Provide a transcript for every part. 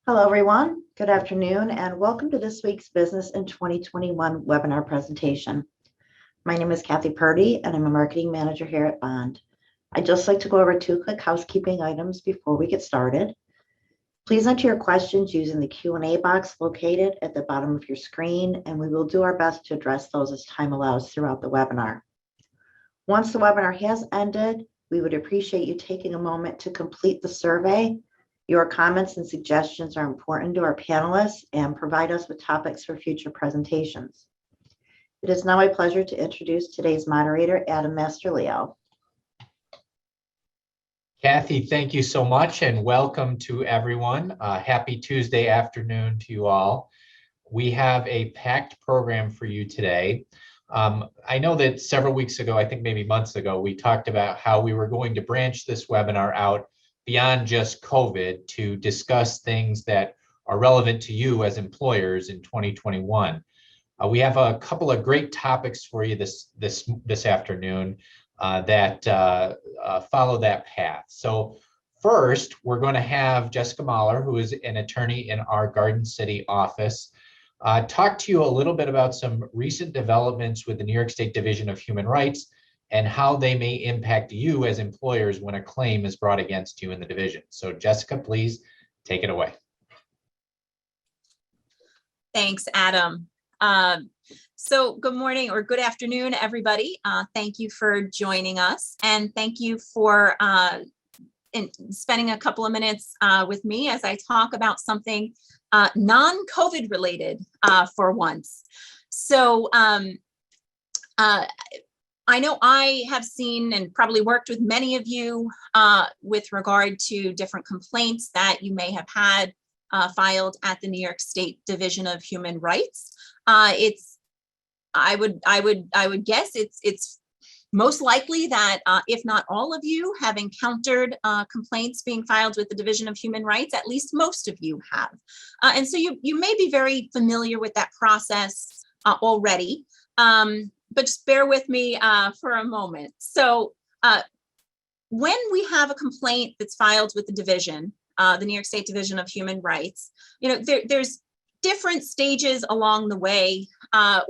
Hello, everyone. Good afternoon, and welcome to this week's Business in 2021 webinar presentation. My name is Kathy Purdy, and I'm a marketing manager here at Bond. I'd just like to go over two quick housekeeping items before we get started. Please enter your questions using the Q&A box located at the bottom of your screen, and we will do our best to address those as time allows throughout the webinar. Once the webinar has ended, we would appreciate you taking a moment to complete the survey. Your comments and suggestions are important to our panelists and provide us with topics for future presentations. It is now my pleasure to introduce today's moderator, Adam Masterleo. Kathy, thank you so much and welcome to everyone. Happy Tuesday afternoon to you all. We have a packed program for you today. I know that several weeks ago, I think maybe months ago, we talked about how we were going to branch this webinar out beyond just COVID to discuss things that are relevant to you as employers in 2021. We have a couple of great topics for you this afternoon that follow that path. So first, we're going to have Jessica Mahler, who is an attorney in our Garden City office, talk to you a little bit about some recent developments with the New York State Division of Human Rights and how they may impact you as employers when a claim is brought against you in the division. So Jessica, please take it away. Thanks, Adam. So good morning or good afternoon, everybody. Thank you for joining us, and thank you for spending a couple of minutes with me as I talk about something non-COVID related for once. So I know I have seen and probably worked with many of you with regard to different complaints that you may have had filed at the New York State Division of Human Rights. I would guess it's most likely that if not all of you have encountered complaints being filed with the Division of Human Rights, at least most of you have. And so you may be very familiar with that process already. But just bear with me for a moment. So when we have a complaint that's filed with the division, the New York State Division of Human Rights, there's different stages along the way.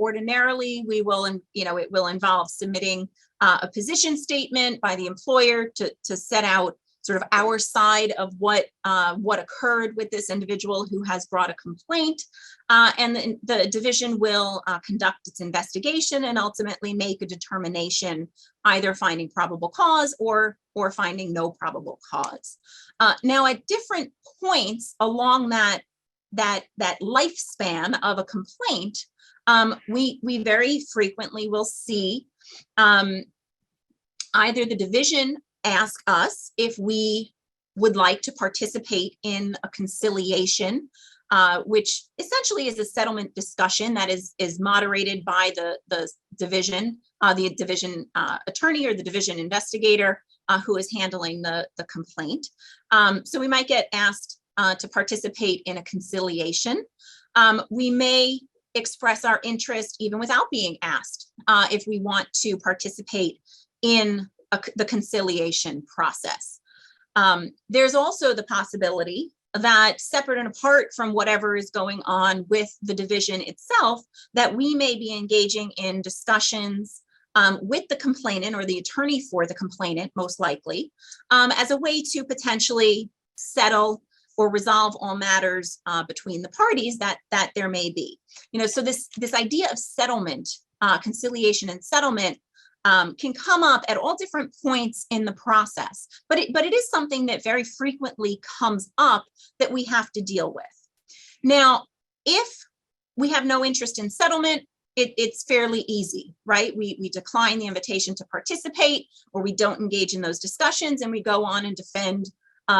Ordinarily, it will involve submitting a position statement by the employer to set out sort of our side of what occurred with this individual who has brought a complaint. And the division will conduct its investigation and ultimately make a determination, either finding probable cause or finding no probable cause. Now, at different points along that lifespan of a complaint, we very frequently will see either the division ask us if we would like to participate in a conciliation, which essentially is a settlement discussion that is moderated by the division attorney or the division investigator who is handling the complaint. So we might get asked to participate in a conciliation. We may express our interest even without being asked if we want to participate in the conciliation process. There's also the possibility that, separate and apart from whatever is going on with the division itself, that we may be engaging in discussions with the complainant or the attorney for the complainant, most likely, as a way to potentially settle or resolve all matters between the parties that there may be. So this idea of settlement, conciliation and settlement, can come up at all different points in the process, but it is something that very frequently comes up that we have to deal with. Now, if we have no interest in settlement, it's fairly easy, right? We decline the invitation to participate, or we don't engage in those discussions, and we go on and defend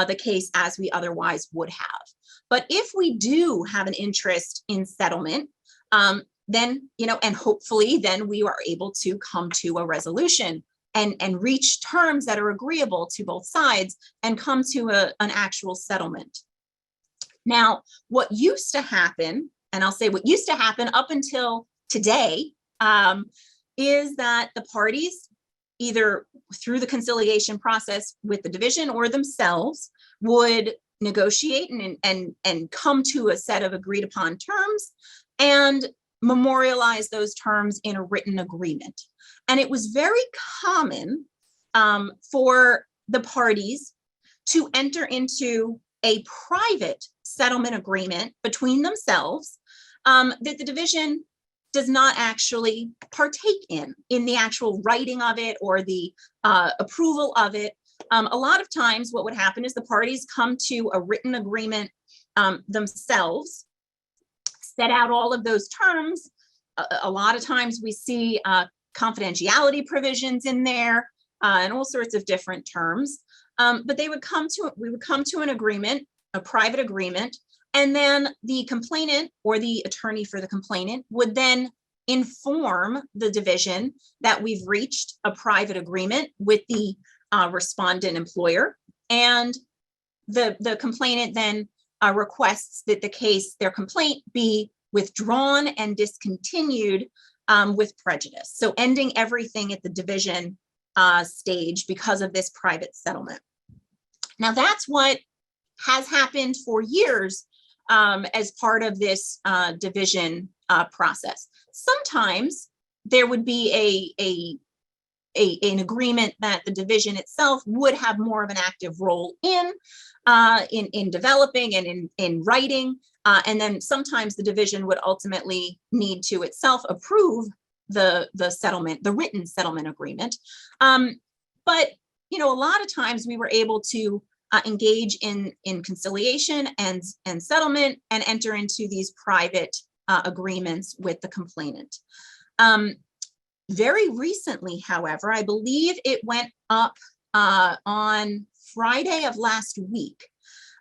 the case as we otherwise would have. But if we do have an interest in settlement, then, and hopefully then we are able to come to a resolution and reach terms that are agreeable to both sides and come to an actual settlement. Now, what used to happen, and I'll say what used to happen up until today, is that the parties, either through the conciliation process with the division or themselves, would negotiate and come to a set of agreed upon terms and memorialize those terms in a written agreement. And it was very common for the parties to enter into a private settlement agreement between themselves that the division does not actually partake in the actual writing of it or the approval of it. A lot of times what would happen is the parties come to a written agreement themselves, set out all of those terms. A lot of times we see confidentiality provisions in there and all sorts of different terms. But we would come to an agreement, a private agreement, and then the complainant or the attorney for the complainant would then inform the division that we've reached a private agreement with the respondent employer, and the complainant then requests that their complaint be withdrawn and discontinued with prejudice. So ending everything at the division stage because of this private settlement. Now that's what has happened for years as part of this division process. Sometimes there would be an agreement that the division itself would have more of an active role in developing and in writing. And then sometimes the division would ultimately need to itself approve the settlement, the written settlement agreement. But a lot of times we were able to engage in conciliation and settlement and enter into these private agreements with the complainant. Very recently, however, I believe it went up on Friday of last week.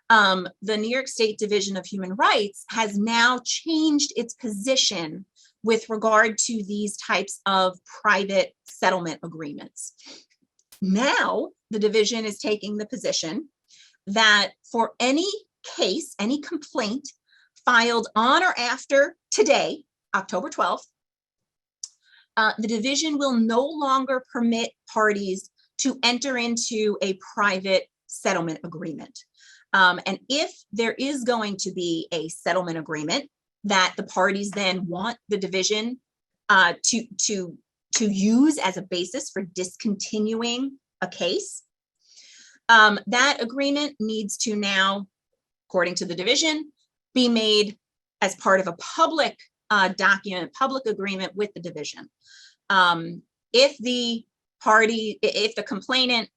The New York State Division of Human Rights has now changed its position with regard to these types of private settlement agreements. Now, the division is taking the position that for any case, any complaint filed on or after today, October 12th, the division will no longer permit parties to enter into a private settlement agreement. And if there is going to be a settlement agreement that the parties then want the division to use as a basis for discontinuing a case, that agreement needs to now, according to the division, be made as part of a public document, public agreement with the division. If the complainant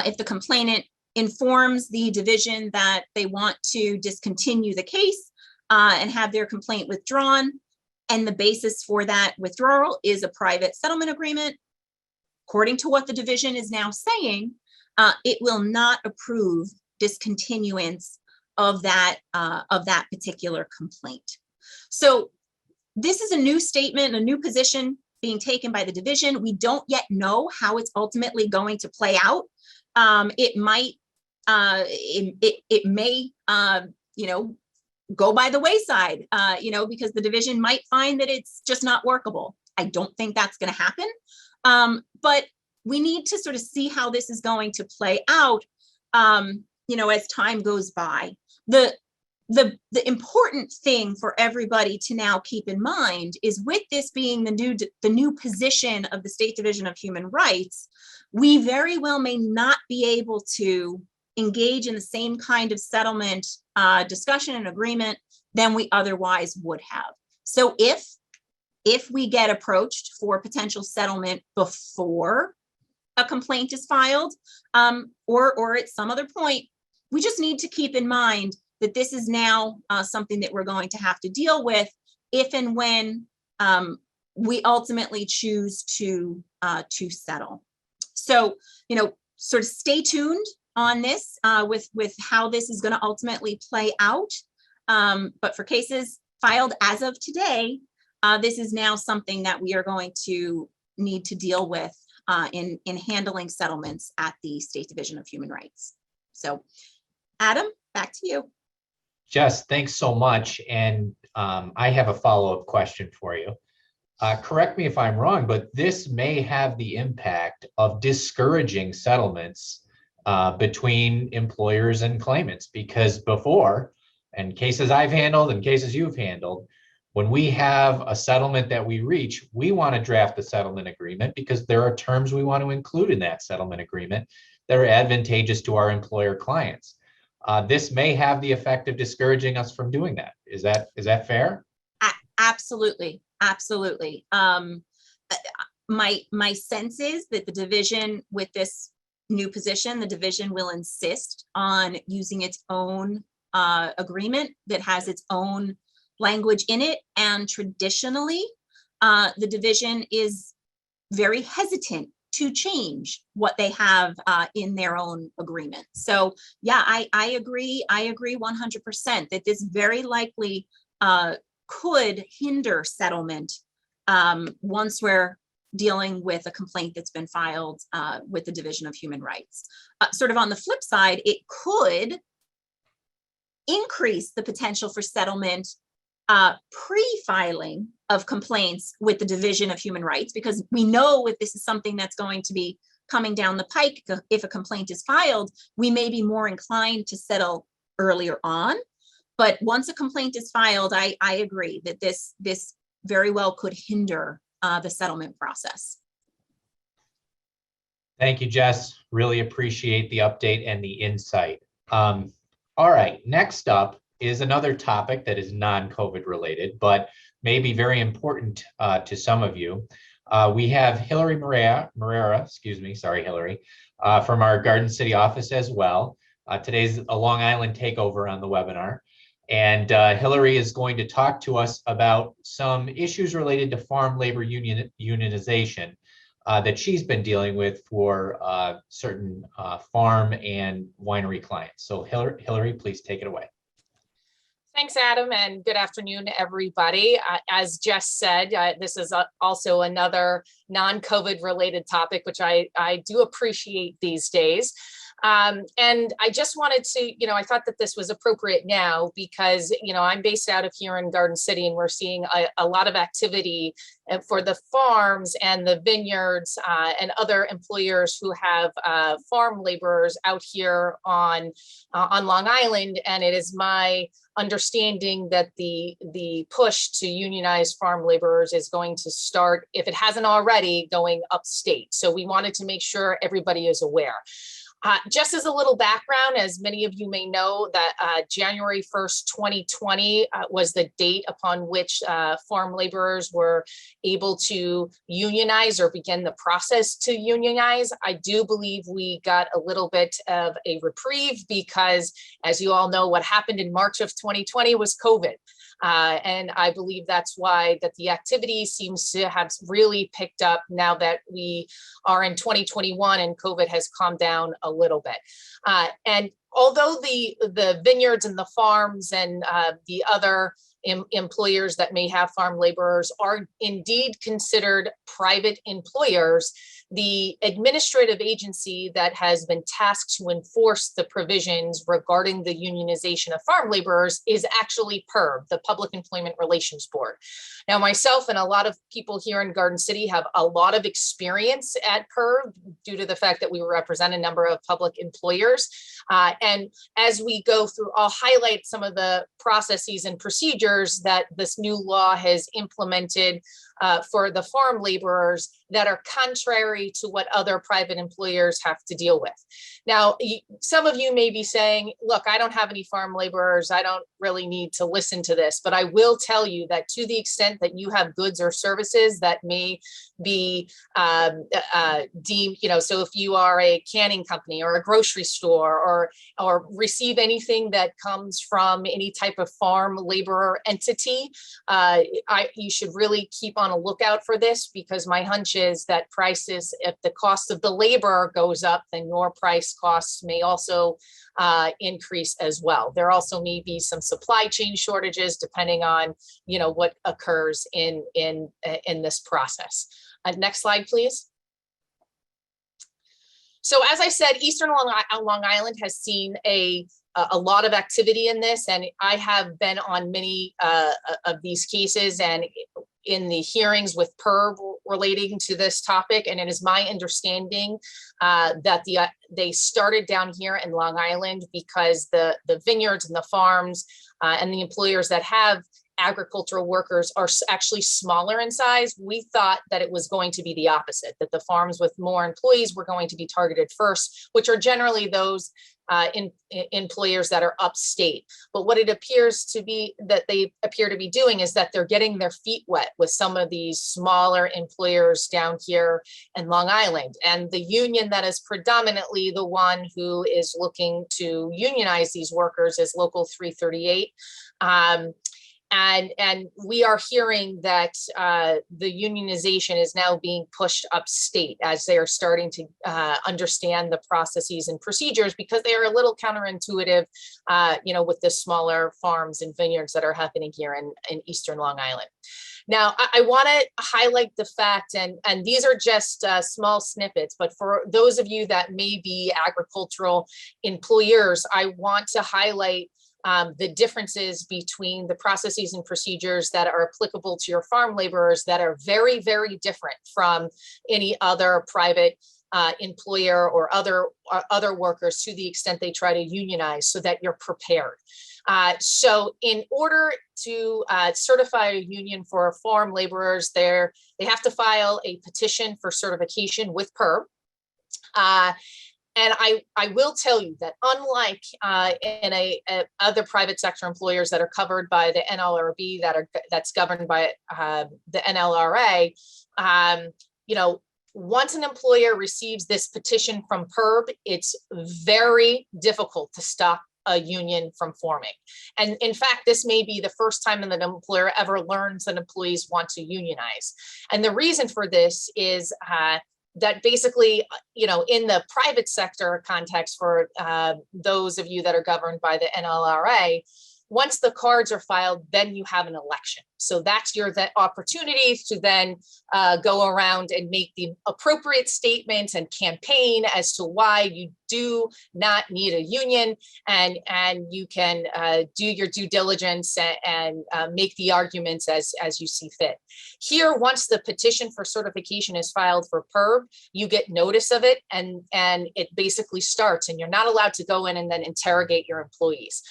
if the complainant informs the division that they want to discontinue the case and have their complaint withdrawn, and the basis for that withdrawal is a private settlement agreement, according to what the division is now saying, it will not approve discontinuance of that particular complaint. So this is a new statement, a new position being taken by the division. We don't yet know how it's ultimately going to play out. It may go by the wayside, because the division might find that it's just not workable. I don't think that's going to happen. But we need to sort of see how this is going to play out, as time goes by. The important thing for everybody to now keep in mind is, with this being the new position of the State Division of Human Rights, we very well may not be able to engage in the same kind of settlement discussion and agreement than we otherwise would have. So if we get approached for potential settlement before a complaint is filed, or at some other point, we just need to keep in mind that this is now something that we're going to have to deal with if and when we ultimately choose to settle. So, sort of stay tuned on this with how this is going to ultimately play out. But for cases filed as of today, this is now something that we are going to need to deal with in handling settlements at the State Division of Human Rights. So, Adam, back to you. Jess, thanks so much. And I have a follow-up question for you. Correct me if I'm wrong, but this may have the impact of discouraging settlements between employers and claimants, because before, and cases I've handled and cases you've handled, when we have a settlement that we reach, we want to draft the settlement agreement because there are terms we want to include in that settlement agreement that are advantageous to our employer clients. This may have the effect of discouraging us from doing that. Is that fair? Absolutely, absolutely. My sense is that the division with this new position, the division will insist on using its own agreement that has its own language in it. And traditionally, the division is very hesitant to change what they have in their own agreement. So yeah, I agree 100% that this very likely could hinder settlement once we're dealing with a complaint that's been filed with the Division of Human Rights. Sort of on the flip side, it could increase the potential for settlement pre-filing of complaints with the Division of Human Rights, because we know if this is something that's going to be coming down the pike, if a complaint is filed, we may be more inclined to settle earlier on. But once a complaint is filed, I agree that this very well could hinder the settlement process. Thank you, Jess. Really appreciate the update and the insight. All right, next up is another topic that is non-COVID related, but may be very important to some of you. We have Hillary Marrera, excuse me, sorry, Hillary, from our Garden City office as well. Today's a Long Island takeover on the webinar. And Hillary is going to talk to us about some issues related to farm labor unionization that she's been dealing with for certain farm and winery clients. So Hillary, please take it away. Thanks, Adam, and good afternoon, everybody. As Jess said, this is also another non-COVID related topic, which I do appreciate these days. And I just wanted to, I thought that this was appropriate now because, I'm based out of here in Garden City, and we're seeing a lot of activity for the farms and the vineyards and other employers who have farm laborers out here on Long Island. And it is my understanding that the push to unionize farm laborers is going to start, if it hasn't already, going upstate. So we wanted to make sure everybody is aware. Just as a little background, as many of you may know, that January 1st, 2020 was the date upon which farm laborers were able to unionize or begin the process to unionize. I do believe we got a little bit of a reprieve because, as you all know, what happened in March of 2020 was COVID. And I believe that's why that the activity seems to have really picked up now that we are in 2021 and COVID has calmed down a little bit. And although the vineyards and the farms and the other employers that may have farm laborers are indeed considered private employers, the administrative agency that has been tasked to enforce the provisions regarding the unionization of farm laborers is actually PERB, the Public Employment Relations Board. Now, myself and a lot of people here in Garden City have a lot of experience at PERB due to the fact that we represent a number of public employers. And as we go through, I'll highlight some of the processes and procedures that this new law has implemented for the farm laborers that are contrary to what other private employers have to deal with. Now, some of you may be saying, look, I don't have any farm laborers. I don't really need to listen to this, but I will tell you that to the extent that you have goods or services that may be deemed, so if you are a canning company or a grocery store or receive anything that comes from any type of farm laborer entity, you should really keep on a lookout for this, because my hunch is that prices, if the cost of the labor goes up, then your price costs may also increase as well. There also may be some supply chain shortages depending on, what occurs in this process. Next slide, please. So as I said, Eastern Long Island has seen a lot of activity in this, and I have been on many of these cases, and in the hearings with PERB relating to this topic, and it is my understanding that they started down here in Long Island because the vineyards and the farms and the employers that have agricultural workers are actually smaller in size. We thought that it was going to be the opposite, that the farms with more employees were going to be targeted first, which are generally those employers that are upstate. But what it appears to be that they appear to be doing is that they're getting their feet wet with some of these smaller employers down here in Long Island. And the union that is predominantly the one who is looking to unionize these workers is Local 338. And we are hearing that the unionization is now being pushed upstate as they are starting to understand the processes and procedures, because they are a little counterintuitive, with the smaller farms and vineyards that are happening here in Eastern Long Island. Now, I want to highlight the fact, and these are just small snippets, but for those of you that may be agricultural employers, I want to highlight the differences between the processes and procedures that are applicable to your farm laborers that are very, very different from any other private employer or other workers, to the extent they try to unionize, so that you're prepared. So in order to certify a union for farm laborers, they have to file a petition for certification with PERB. And I will tell you that unlike in other private sector employers that are covered by the NLRB, that's governed by the NLRA, once an employer receives this petition from PERB, it's very difficult to stop a union from forming. And in fact, this may be the first time that an employer ever learns that employees want to unionize. And the reason for this is that basically, in the private sector context, for those of you that are governed by the NLRA, once the cards are filed, then you have an election. So that's your opportunity to then go around and make the appropriate statements and campaign as to why you do not need a union, and you can do your due diligence and make the arguments as you see fit. Here, once the petition for certification is filed for PERB, you get notice of it, and it basically starts, and you're not allowed to go in and then interrogate your employees.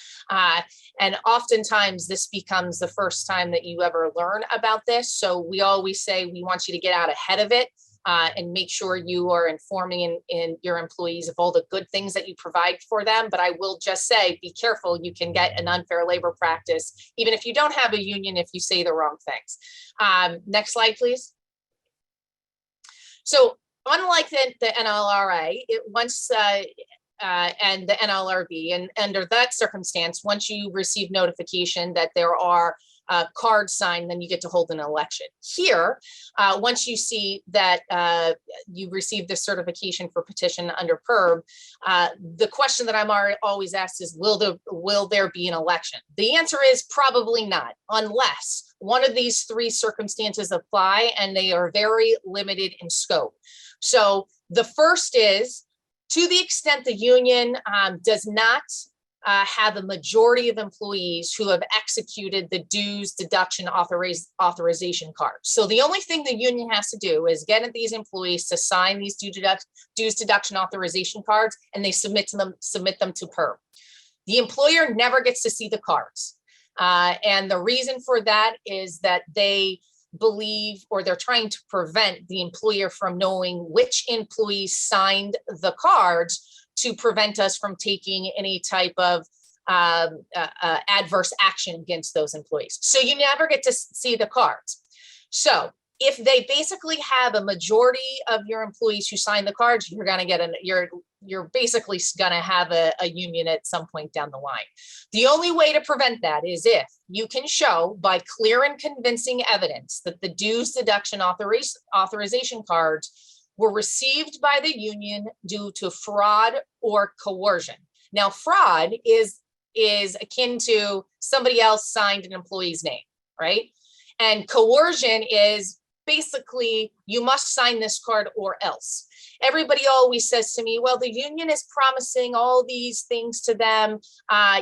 And oftentimes this becomes the first time that you ever learn about this. So we always say we want you to get out ahead of it and make sure you are informing in your employees of all the good things that you provide for them. But I will just say, be careful, you can get an unfair labor practice, even if you don't have a union, if you say the wrong things. Next slide, please. So unlike the NLRA, and the NLRB, and under that circumstance, once you receive notification that there are cards signed, then you get to hold an election. Here, once you see that you received the certification for petition under PERB, the question that I'm always asked is, will there be an election? The answer is probably not, unless one of these three circumstances apply, and they are very limited in scope. So the first is, to the extent the union does not have a majority of employees who have executed the dues deduction authorization card. So the only thing the union has to do is get these employees to sign these dues deduction authorization cards, and they submit them to PERB. The employer never gets to see the cards. And the reason for that is that they believe, or they're trying to prevent the employer from knowing which employees signed the cards, to prevent us from taking any type of adverse action against those employees. So you never get to see the cards. So if they basically have a majority of your employees who sign the cards, you're going to get you're basically going to have a union at some point down the line. The only way to prevent that is if you can show by clear and convincing evidence that the dues deduction authorization cards were received by the union due to fraud or coercion. Now, fraud is akin to somebody else signed an employee's name, right? And coercion is basically, you must sign this card or else. Everybody always says to me, well, the union is promising all these things to them.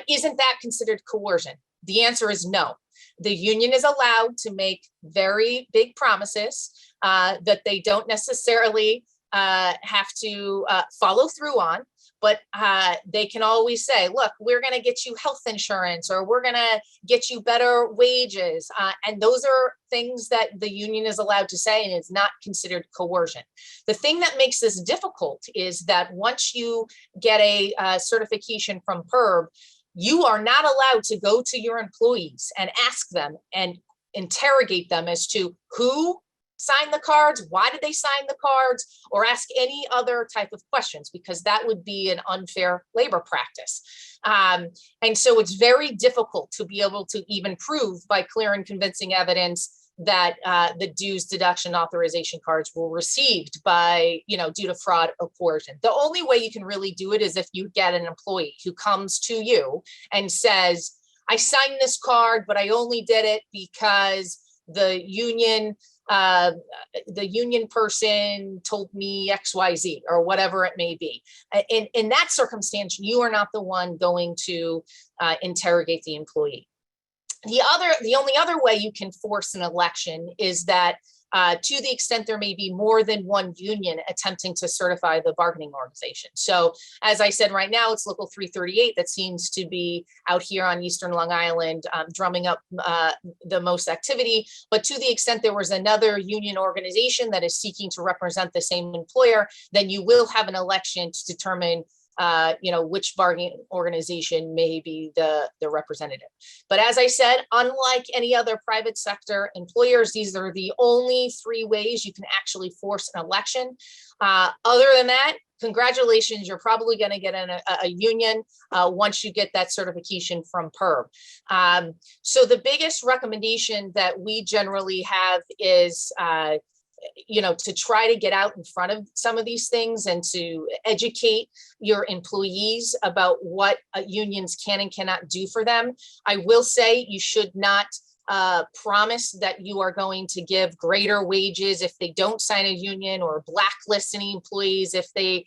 Isn't that considered coercion? The answer is no. The union is allowed to make very big promises that they don't necessarily have to follow through on. But they can always say, look, we're going to get you health insurance, or we're going to get you better wages. And those are things that the union is allowed to say, and it's not considered coercion. The thing that makes this difficult is that once you get a certification from PERB, you are not allowed to go to your employees and ask them and interrogate them as to who signed the cards, why did they sign the cards, or ask any other type of questions, because that would be an unfair labor practice. And so it's very difficult to be able to even prove by clear and convincing evidence that the dues deduction authorization cards were received by, due to fraud or coercion. The only way you can really do it is if you get an employee who comes to you and says, I signed this card, but I only did it because the union person told me XYZ, or whatever it may be. In that circumstance, you are not the one going to interrogate the employee. The only other way you can force an election is that to the extent there may be more than one union attempting to certify the bargaining organization. So as I said, right now it's Local 338 that seems to be out here on Eastern Long Island drumming up the most activity. But to the extent there was another union organization that is seeking to represent the same employer, then you will have an election to determine which bargaining organization may be the representative. But as I said, unlike any other private sector employers, these are the only three ways you can actually force an election. Other than that, congratulations, you're probably going to get a union once you get that certification from PERB. So the biggest recommendation that we generally have is to try to get out in front of some of these things and to educate your employees about what unions can and cannot do for them. I will say you should not promise that you are going to give greater wages if they don't sign a union, or blacklist any employees if they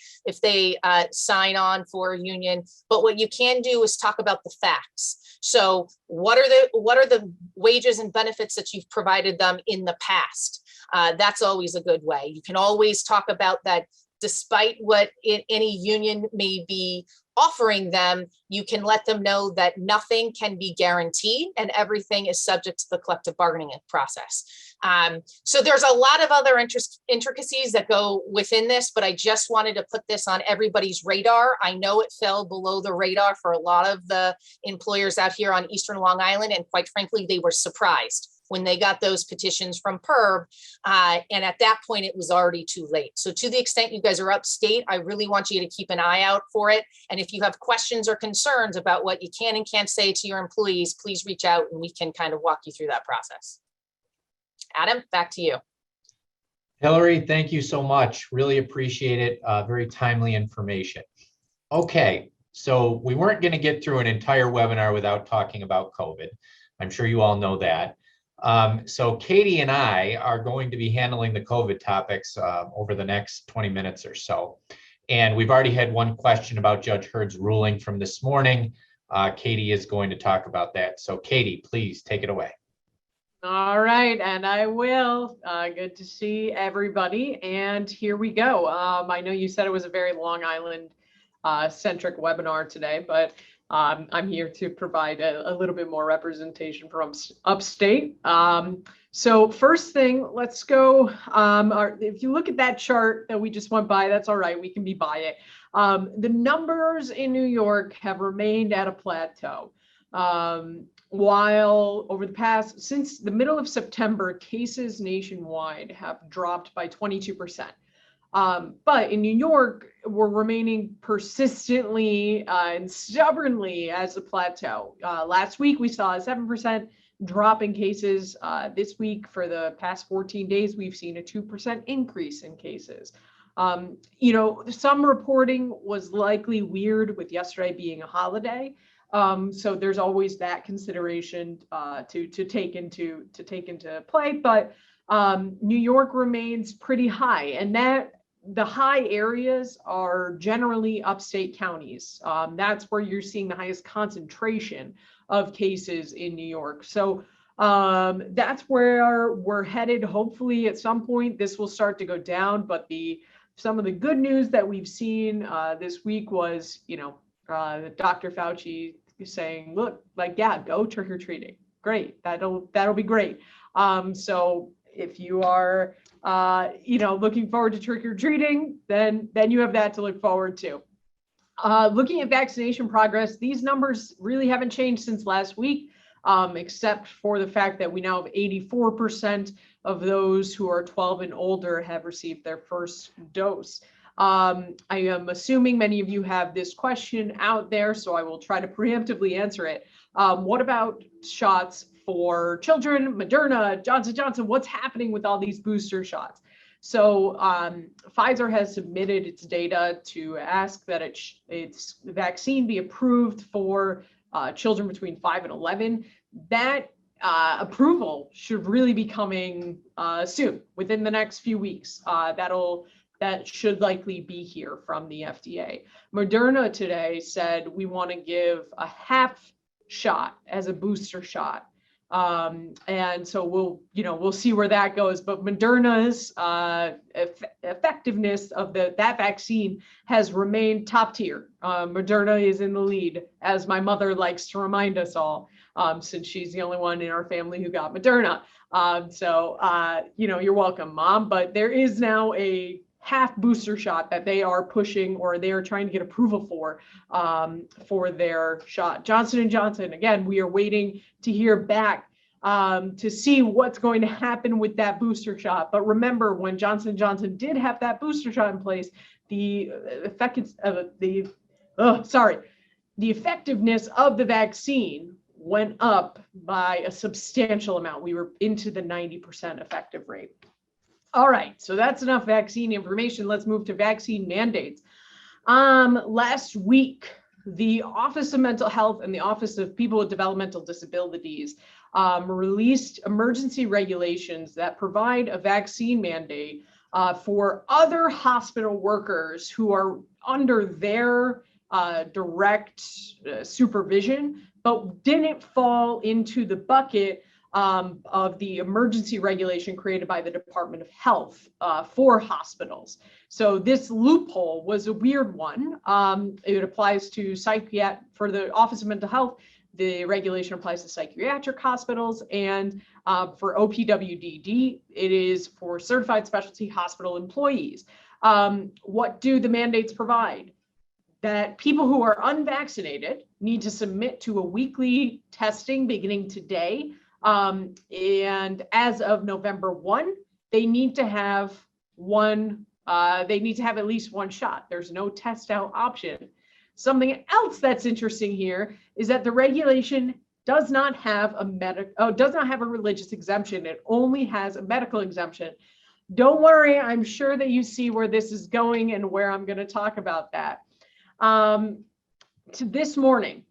sign on for a union. But what you can do is talk about the facts. So what are the wages and benefits that you've provided them in the past? That's always a good way. You can always talk about that. Despite what any union may be offering them, you can let them know that nothing can be guaranteed and everything is subject to the collective bargaining process. So there's a lot of other intricacies that go within this, but I just wanted to put this on everybody's radar. I know it fell below the radar for a lot of the employers out here on Eastern Long Island, and quite frankly, they were surprised when they got those petitions from PERB. And at that point, it was already too late. So to the extent you guys are upstate, I really want you to keep an eye out for it. And if you have questions or concerns about what you can and can't say to your employees, please reach out and we can kind of walk you through that process. Adam, back to you. Hillary, thank you so much. Really appreciate it. Very timely information. Okay, so we weren't going to get through an entire webinar without talking about COVID. I'm sure you all know that. So Katie and I are going to be handling the COVID topics over the next 20 minutes or so. And we've already had one question about Judge Hurd's ruling from this morning. Katie is going to talk about that. So Katie, please take it away. All right, and I will. Good to see everybody. And here we go. I know you said it was a very Long Island centric webinar today, but I'm here to provide a little bit more representation from upstate. So first thing, let's go. If you look at that chart that we just went by, that's all right. We can be by it. The numbers in New York have remained at a plateau. While since the middle of September, cases nationwide have dropped by 22%. But in New York, we're remaining persistently and stubbornly as a plateau. Last week, we saw a 7% drop in cases. This week, for the past 14 days, we've seen a 2% increase in cases. Some reporting was likely weird with yesterday being a holiday. So there's always that consideration to take into play. But New York remains pretty high, and that the high areas are generally upstate counties. That's where you're seeing the highest concentration of cases in New York. So That's where we're headed. Hopefully at some point this will start to go down, but some of the good news that we've seen this week was, Dr. Fauci saying, look, yeah, go trick or treating. Great. That'll be great. So if you are, looking forward to trick or treating, then you have that to look forward to. Looking at vaccination progress, these numbers really haven't changed since last week, except for the fact that we now have 84% of those who are 12 and older have received their first dose. I am assuming many of you have this question out there, so I will try to preemptively answer it. What about shots for children, Moderna, Johnson & Johnson? What's happening with all these booster shots? So Pfizer has submitted its data to ask that its vaccine be approved for children between 5 and 11. That approval should really be coming soon, within the next few weeks. That should likely be here from the FDA. Moderna today said we want to give a half shot as a booster shot. And so we'll see where that goes. But Moderna's effectiveness of that vaccine has remained top tier. Moderna is in the lead, as my mother likes to remind us all, since she's the only one in our family who got Moderna. You're welcome, Mom. But there is now a half booster shot that they are pushing, or they are trying to get approval for their shot. Johnson & Johnson, again, we are waiting to hear back to see what's going to happen with that booster shot. But remember, when Johnson & Johnson did have that booster shot in place, the effectiveness of the vaccine went up by a substantial amount. We were into the 90% effective rate. All right, so that's enough vaccine information. Let's move to vaccine mandates. Last week, the Office of Mental Health and the Office of People with Developmental Disabilities released emergency regulations that provide a vaccine mandate for other hospital workers who are under their direct supervision, but didn't fall into the bucket of the emergency regulation created by the Department of Health for hospitals. So this loophole was a weird one. It applies to for the Office of Mental Health. The regulation applies to psychiatric hospitals, and for OPWDD, it is for certified specialty hospital employees. What do the mandates provide? That people who are unvaccinated need to submit to a weekly testing beginning today. And as of November 1, they need to have at least one shot. There's no test out option. Something else that's interesting here is that the regulation does not have a religious exemption. It only has a medical exemption. Don't worry, I'm sure that you see where this is going and where I'm going to talk about that. To this morning,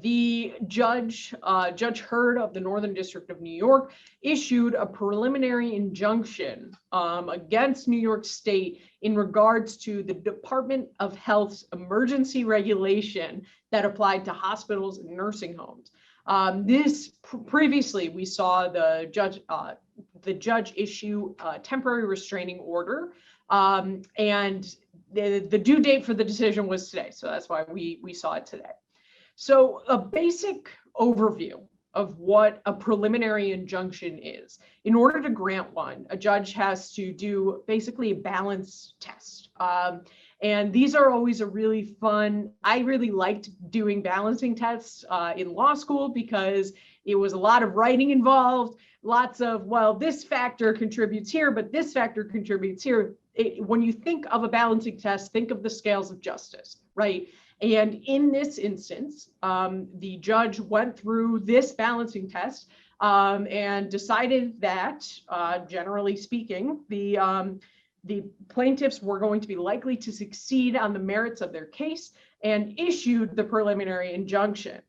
the Judge Hurd of the Northern District of New York issued a preliminary injunction against New York State in regards to the Department of Health's emergency regulation that applied to hospitals and nursing homes. Previously, we saw the judge issue a temporary restraining order, and the due date for the decision was today. So that's why we saw it today. So a basic overview of what a preliminary injunction is. In order to grant one, a judge has to do basically a balance test. And these are always a really fun, I really liked doing balancing tests in law school because it was a lot of writing involved, lots of, well, this factor contributes here, but this factor contributes here. When you think of a balancing test, think of the scales of justice, right? And in this instance, the judge went through this balancing test and decided that, generally speaking, the plaintiffs were going to be likely to succeed on the merits of their case and issued the preliminary injunction.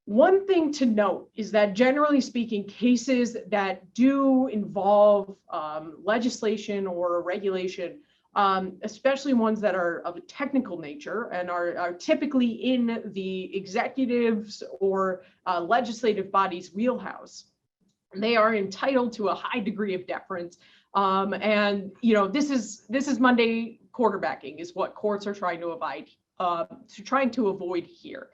One thing to note is that, generally speaking, cases that do involve legislation or regulation, especially ones that are of a technical nature and are typically in the executives or legislative body's wheelhouse, They are entitled to a high degree of deference. And this is Monday quarterbacking is what courts are trying to avoid here.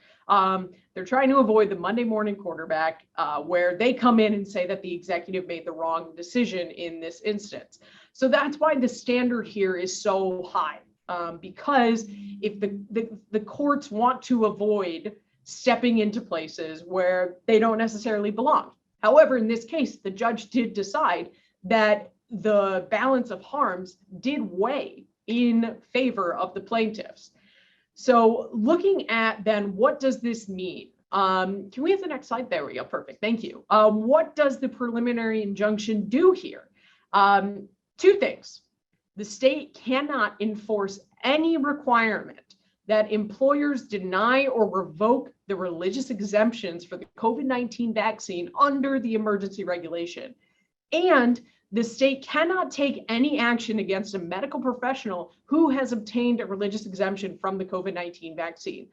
They're trying to avoid the Monday morning quarterback where they come in and say that the executive made the wrong decision in this instance. So that's why the standard here is so high, because if the courts want to avoid stepping into places where they don't necessarily belong. However, in this case, the judge did decide that the balance of harms did weigh in favor of the plaintiffs. So looking at then, what does this mean? Can we have the next slide? There we go. Perfect. Thank you. What does the preliminary injunction do here? Two things. The state cannot enforce any requirement that employers deny or revoke the religious exemptions for the COVID-19 vaccine under the emergency regulation. And the state cannot take any action against a medical professional who has obtained a religious exemption from the COVID-19 vaccine.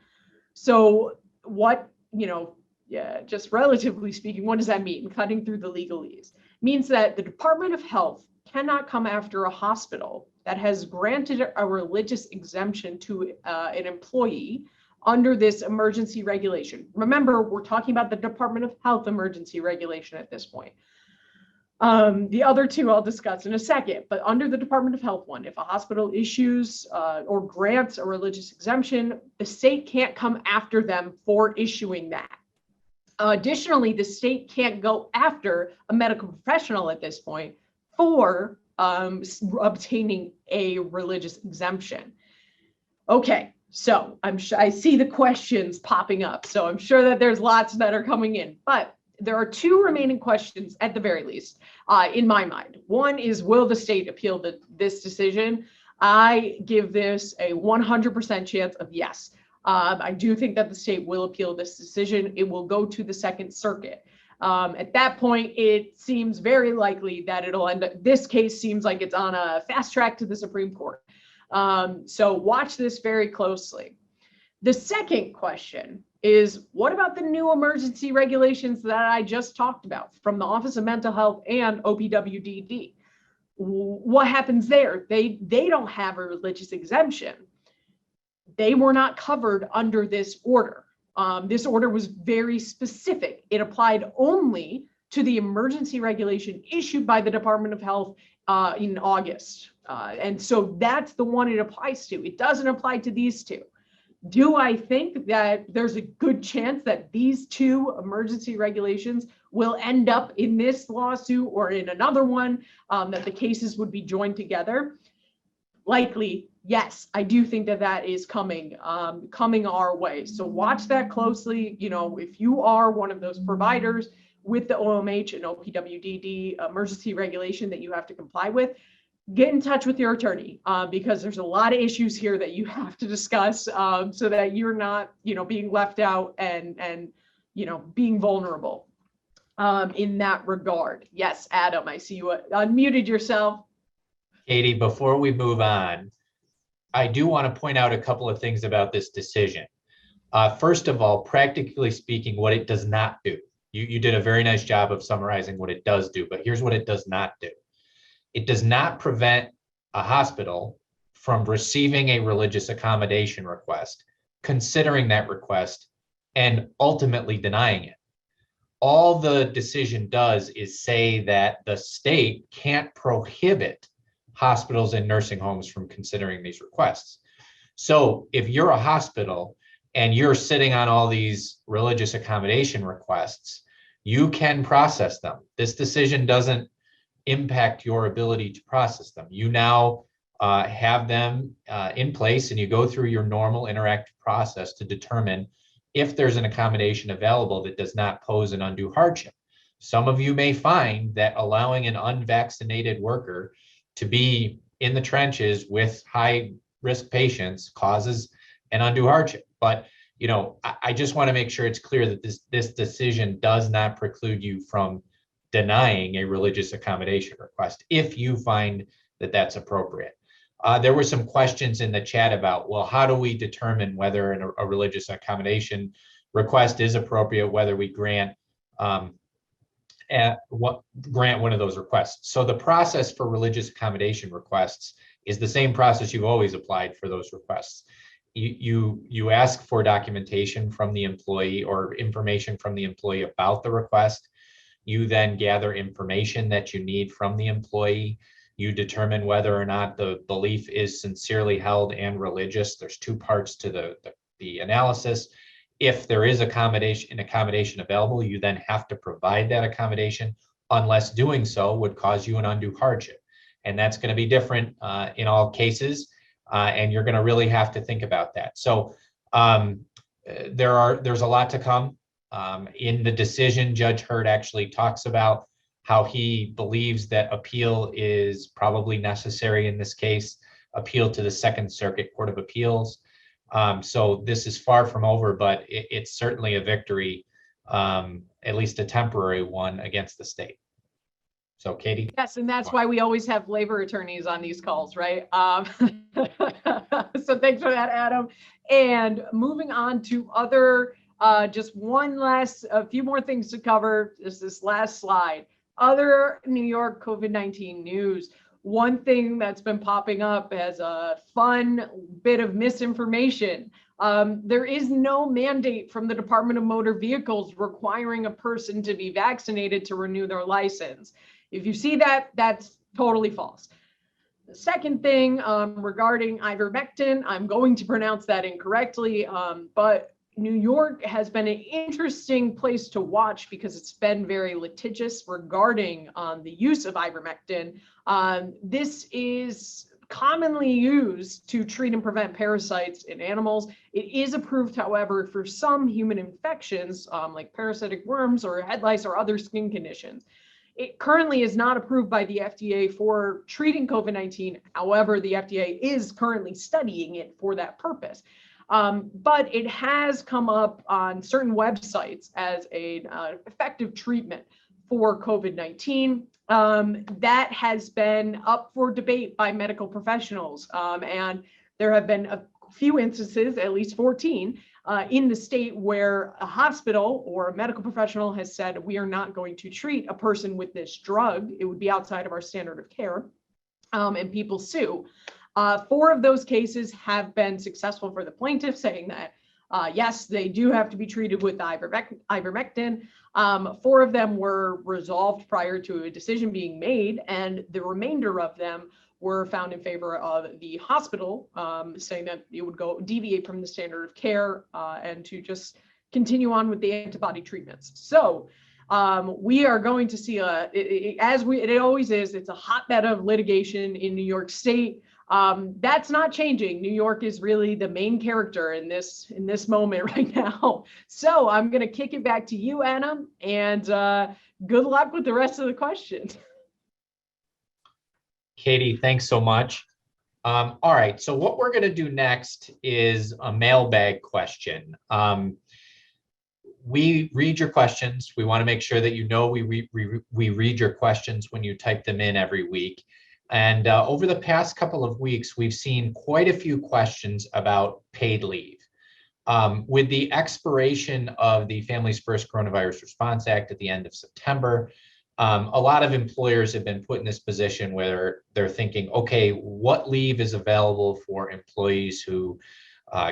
So what, just relatively speaking, what does that mean? Cutting through the legalese means that the Department of Health cannot come after a hospital that has granted a religious exemption to an employee under this emergency regulation. Remember, we're talking about the Department of Health emergency regulation at this point. The other two I'll discuss in a second, but under the Department of Health one, if a hospital issues or grants a religious exemption, the state can't come after them for issuing that. Additionally, the state can't go after a medical professional at this point for obtaining a religious exemption. Okay, so I see the questions popping up, so I'm sure that there's lots that are coming in, but there are two remaining questions at the very least, in my mind. One is, will the state appeal this decision? I give this a 100% chance of yes. I do think that the state will appeal this decision. It will go to the Second Circuit. At that point, it seems very likely that it'll end up, this case seems like it's on a fast track to the Supreme Court. So watch this very closely. The second question is, what about the new emergency regulations that I just talked about from the Office of Mental Health and OPWDD? What happens there? They don't have a religious exemption. They were not covered under this order. This order was very specific. It applied only to the emergency regulation issued by the Department of Health in August. And so that's the one it applies to. It doesn't apply to these two. Do I think that there's a good chance that these two emergency regulations will end up in this lawsuit or in another one, that the cases would be joined together? Likely, yes. I do think that that is coming our way. So watch that closely. If you are one of those providers with the OMH and OPWDD emergency regulation that you have to comply with, get in touch with your attorney, because there's a lot of issues here that you have to discuss, so that you're not, being left out and being vulnerable in that regard. Yes, Adam, I see you unmuted yourself. Katie, before we move on, I do want to point out a couple of things about this decision. First of all, practically speaking, what it does not do. You did a very nice job of summarizing what it does do, but here's what it does not do. It does not prevent a hospital from receiving a religious accommodation request, considering that request, and ultimately denying it. All the decision does is say that the state can't prohibit hospitals and nursing homes from considering these requests. So if you're a hospital and you're sitting on all these religious accommodation requests, you can process them. This decision doesn't impact your ability to process them. You now have them in place, and you go through your normal interactive process to determine if there's an accommodation available that does not pose an undue hardship. Some of you may find that allowing an unvaccinated worker to be in the trenches with high risk patients causes an undue hardship. But I just want to make sure it's clear that this decision does not preclude you from denying a religious accommodation request if you find that that's appropriate. There were some questions in the chat about, well, how do we determine whether a religious accommodation request is appropriate, whether we grant grant one of those requests. So the process for religious accommodation requests is the same process you've always applied for those requests. You ask for documentation from the employee or information from the employee about the request. You then gather information that you need from the employee. You determine whether or not the belief is sincerely held and religious. There's two parts to the analysis. If there is accommodation available, you then have to provide that accommodation, unless doing so would cause you an undue hardship. And that's going to be different in all cases. And you're going to really have to think about that. So there's a lot to come. In the decision, Judge Hurd actually talks about how he believes that appeal is probably necessary in this case, appeal to the Second Circuit Court of Appeals. So this is far from over, but it's certainly a victory, at least a temporary one, against the state. So Katie? Yes, and that's why we always have labor attorneys on these calls, right? So thanks for that, Adam. And moving on to other, just a few more things to cover, just this last slide. Other New York COVID-19 news. One thing that's been popping up as a fun bit of misinformation. There is no mandate from the Department of Motor Vehicles requiring a person to be vaccinated to renew their license. If you see that, that's totally false. The second thing regarding ivermectin, I'm going to pronounce that incorrectly, but New York has been an interesting place to watch because it's been very litigious regarding the use of ivermectin. This is commonly used to treat and prevent parasites in animals. It is approved, however, for some human infections like parasitic worms or head lice or other skin conditions. It currently is not approved by the FDA for treating COVID-19. However, the FDA is currently studying it for that purpose. But it has come up on certain websites as an effective treatment for COVID-19. That has been up for debate by medical professionals. And there have been a few instances, at least 14, in the state where a hospital or a medical professional has said, we are not going to treat a person with this drug. It would be outside of our standard of care, and people sue. 4 of those cases have been successful for the plaintiff, saying that, yes, they do have to be treated with ivermectin. 4 of them were resolved prior to a decision being made, and the remainder of them were found in favor of the hospital, saying that it would deviate from the standard of care and to just continue on with the antibody treatments. So we are going to see, as it always is, it's a hotbed of litigation in New York State. That's not changing. New York is really the main character in this moment right now. So I'm going to kick it back to you, Anna, and good luck with the rest of the questions. Katie, thanks so much. All right, so what we're going to do next is a mailbag question. We read your questions. We want to make sure that you know we read your questions when you type them in every week. And over the past couple of weeks, we've seen quite a few questions about paid leave. With the expiration of the Families First Coronavirus Response Act at the end of September, a lot of employers have been put in this position where they're thinking, okay, what leave is available for employees who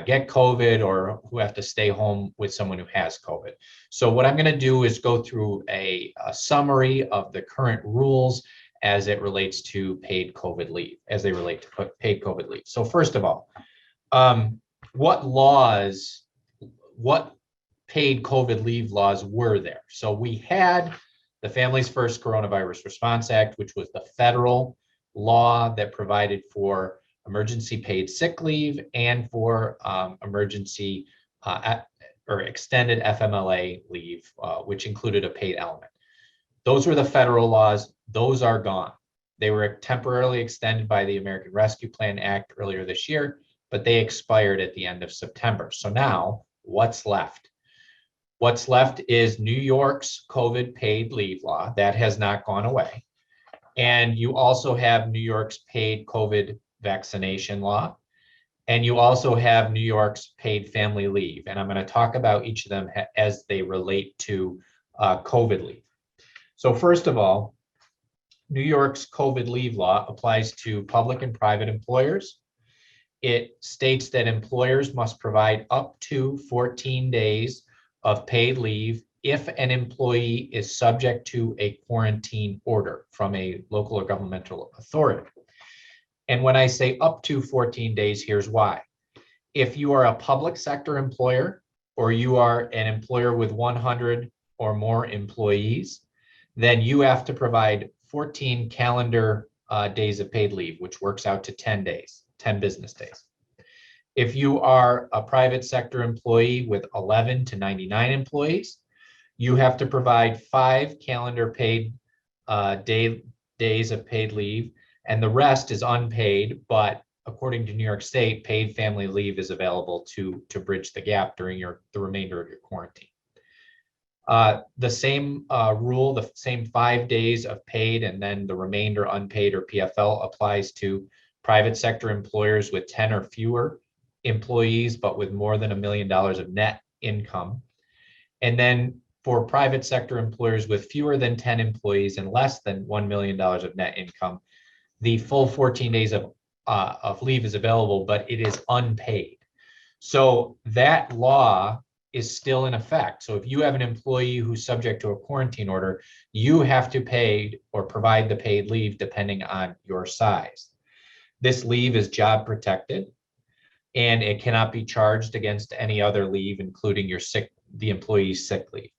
get COVID or who have to stay home with someone who has COVID? So what I'm going to do is go through a summary of the current rules as it relates to paid COVID leave, as they relate to paid COVID leave. So first of all, what paid COVID leave laws were there? So we had the Families First Coronavirus Response Act, which was the federal law that provided for emergency paid sick leave and for emergency or extended FMLA leave, which included a paid element. Those were the federal laws. Those are gone. They were temporarily extended by the American Rescue Plan Act earlier this year, but they expired at the end of September. So now what's left? What's left is New York's COVID paid leave law. That has not gone away. And you also have New York's paid COVID vaccination law. And you also have New York's paid family leave. And I'm going to talk about each of them as they relate to COVID leave. So first of all, New York's COVID leave law applies to public and private employers. It states that employers must provide up to 14 days of paid leave if an employee is subject to a quarantine order from a local or governmental authority. And when I say up to 14 days, here's why. If you are a public sector employer or you are an employer with 100 or more employees, then you have to provide 14 calendar days of paid leave, which works out to 10 days, 10 business days. If you are a private sector employee with 11 to 99 employees, you have to provide 5 calendar paid days of paid leave, and the rest is unpaid, but according to New York State, paid family leave is available to bridge the gap during the remainder of your quarantine. The same rule, the same 5 days of paid and then the remainder unpaid or PFL applies to private sector employers with 10 or fewer employees, but with more than $1 million of net income. And then for private sector employers with fewer than 10 employees and less than $1 million of net income, the full 14 days of leave is available, but it is unpaid. So that law is still in effect. So if you have an employee who's subject to a quarantine order, you have to pay or provide the paid leave depending on your size. This leave is job protected and it cannot be charged against any other leave, including the employee's sick leave.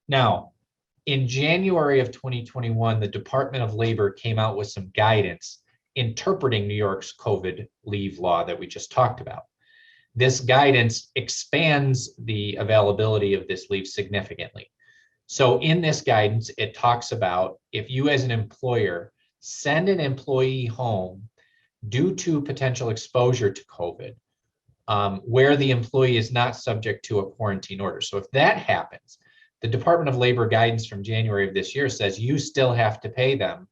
Now, in January of 2021, the Department of Labor came out with some guidance interpreting New York's COVID leave law that we just talked about. This guidance expands the availability of this leave significantly. So in this guidance, it talks about if you as an employer send an employee home due to potential exposure to COVID, where the employee is not subject to a quarantine order. So if that happens, the Department of Labor guidance from January of this year says you still have to pay them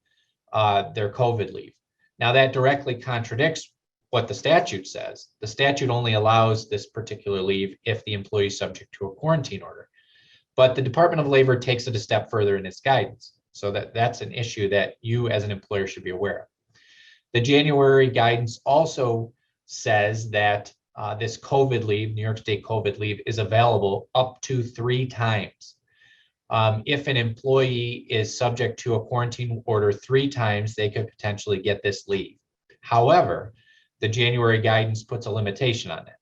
their COVID leave. Now that directly contradicts what the statute says. The statute only allows this particular leave if the employee is subject to a quarantine order. But the Department of Labor takes it a step further in its guidance. So that's an issue that you as an employer should be aware of. The January guidance also says that this COVID leave, New York State COVID leave, is available up to 3 times. If an employee is subject to a quarantine order 3 times, they could potentially get this leave. However, the January guidance puts a limitation on it.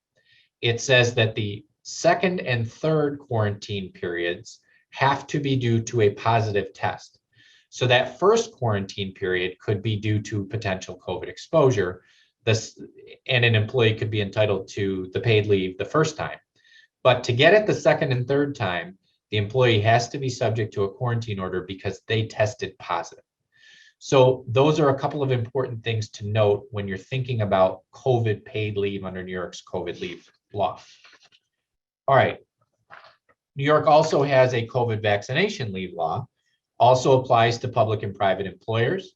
It says that the second and third quarantine periods have to be due to a positive test. So that first quarantine period could be due to potential COVID exposure, and an employee could be entitled to the paid leave the first time. But to get it the second and third time, the employee has to be subject to a quarantine order because they tested positive. So those are a couple of important things to note when you're thinking about COVID paid leave under New York's COVID leave law. All right. New York also has a COVID vaccination leave law, also applies to public and private employers.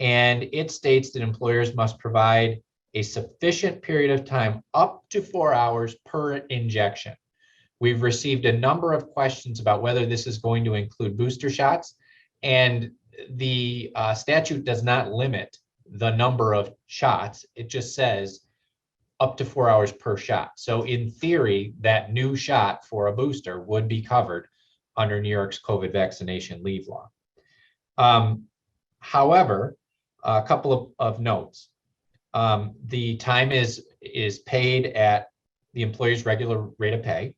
And it states that employers must provide a sufficient period of time, up to 4 hours per injection. We've received a number of questions about whether this is going to include booster shots, and the statute does not limit the number of shots. It just says up to 4 hours per shot. So in theory, that new shot for a booster would be covered under New York's COVID vaccination leave law. However, a couple of notes. The time is paid at the employer's regular rate of pay.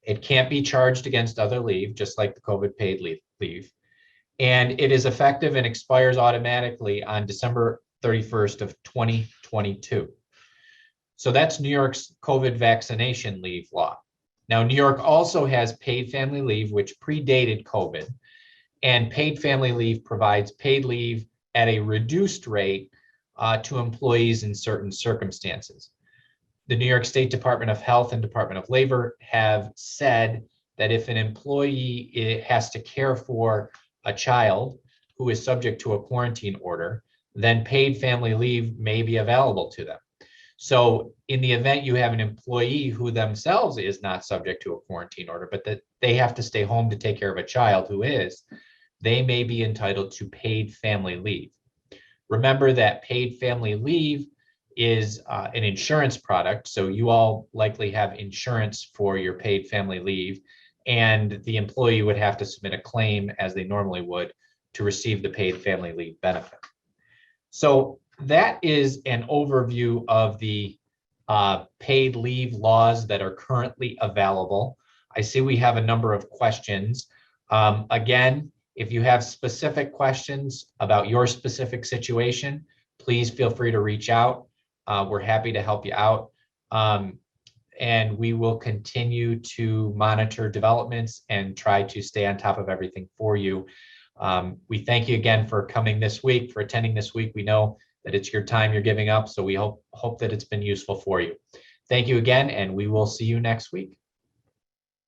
It can't be charged against other leave, just like the COVID paid leave. And it is effective and expires automatically on December 31st of 2022. So that's New York's COVID vaccination leave law. Now, New York also has paid family leave, which predated COVID, and paid family leave provides paid leave at a reduced rate to employees in certain circumstances. The New York State Department of Health and Department of Labor have said that if an employee has to care for a child who is subject to a quarantine order, then paid family leave may be available to them. So in the event you have an employee who themselves is not subject to a quarantine order, but that they have to stay home to take care of a child who is, they may be entitled to paid family leave. Remember that paid family leave is an insurance product. So you all likely have insurance for your paid family leave, and the employee would have to submit a claim as they normally would to receive the paid family leave benefit. So that is an overview of the paid leave laws that are currently available. I see we have a number of questions. Again, if you have specific questions about your specific situation, please feel free to reach out. We're happy to help you out. And we will continue to monitor developments and try to stay on top of everything for you. We thank you again for coming this week, for attending this week. We know that it's your time you're giving up, so we hope that it's been useful for you. Thank you again, and we will see you next week.